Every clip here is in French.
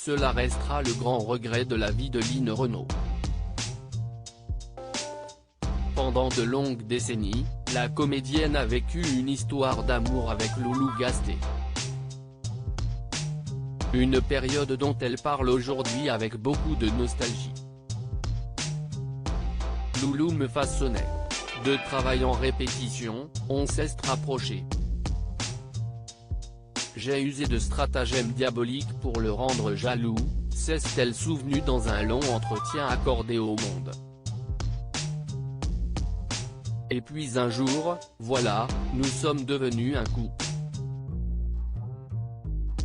cela restera le grand regret de la vie de Line Renaud. Pendant de longues décennies, la comédienne a vécu une histoire d'amour avec Loulou Gasté. Une période dont elle parle aujourd'hui avec beaucoup de nostalgie. Loulou me façonnait. De travail en répétition, on s'est rapproché. J'ai usé de stratagèmes diaboliques pour le rendre jaloux, s'est-elle souvenue dans un long entretien accordé au Monde. Et puis un jour, voilà, nous sommes devenus un couple.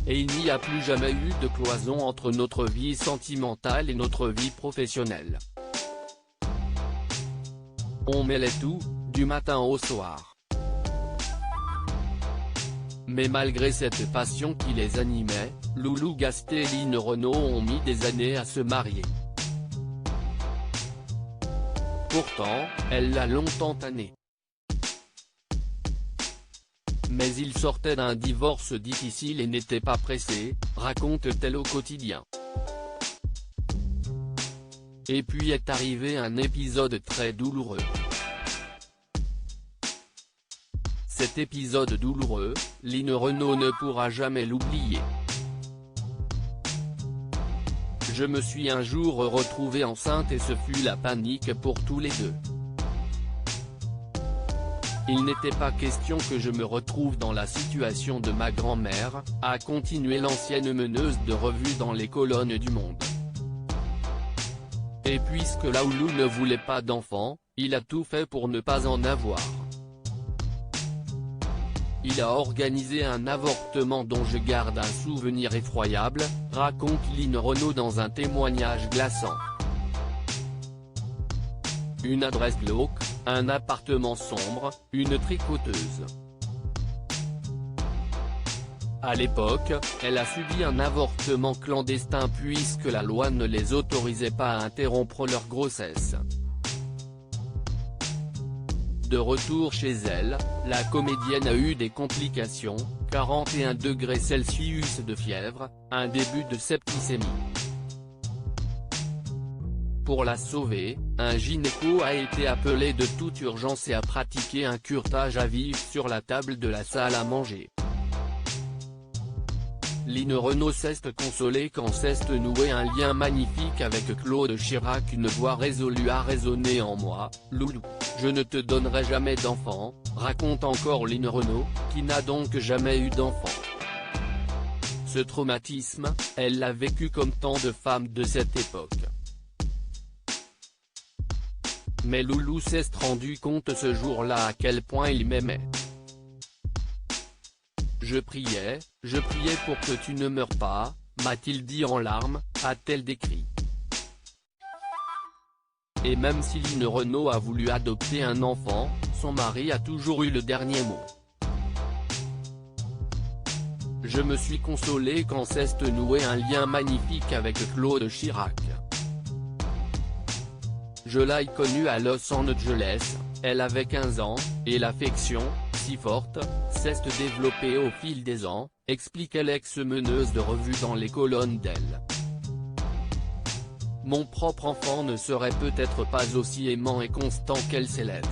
Et il n'y a plus jamais eu de cloison entre notre vie sentimentale et notre vie professionnelle. On mêlait tout, du matin au soir. Mais malgré cette passion qui les animait, Loulou Gasté et Line Renaud ont mis des années à se marier. Pourtant, elle l'a longtemps tanné. Mais il sortait d'un divorce difficile et n'était pas pressé, raconte-t-elle au quotidien. Et puis est arrivé un épisode très douloureux. Cet épisode douloureux, Line Renaud ne pourra jamais l'oublier. Je me suis un jour retrouvée enceinte et ce fut la panique pour tous les deux. Il n'était pas question que je me retrouve dans la situation de ma grand-mère, a continué l'ancienne meneuse de revue dans les colonnes du Monde. Et puisque Loulou ne voulait pas d'enfant, il a tout fait pour ne pas en avoir. Il a organisé un avortement dont je garde un souvenir effroyable, raconte Line Renaud dans un témoignage glaçant. Une adresse glauque, un appartement sombre, une tricoteuse. À l'époque, elle a subi un avortement clandestin puisque la loi ne les autorisait pas à interrompre leur grossesse. De retour chez elle, la comédienne a eu des complications, 41 degrés Celsius de fièvre, un début de septicémie. Pour la sauver, un gynéco a été appelé de toute urgence et a pratiqué un curetage à vif sur la table de la salle à manger. Line Renaud s'est consolée quand s'est noué un lien magnifique avec Claude Chirac. Une voix résolue a résonné en moi, Loulou, je ne te donnerai jamais d'enfant, raconte encore Line Renaud, qui n'a donc jamais eu d'enfant. Ce traumatisme, elle l'a vécu comme tant de femmes de cette époque. Mais Loulou s'est rendu compte ce jour-là à quel point il m'aimait. Je priais pour que tu ne meures pas, m'a-t-il dit en larmes, a-t-elle décrit. Et même si Line Renaud a voulu adopter un enfant, son mari a toujours eu le dernier mot. Je me suis consolée quand s'est noué un lien magnifique avec Claude Chirac. Je l'ai connue à Los Angeles, elle avait 15 ans, et l'affection, si forte, s'est développée au fil des ans, expliquait l'ex-meneuse de revue dans les colonnes d'Elle. Mon propre enfant ne serait peut-être pas aussi aimant et constant qu'elle sait l'être.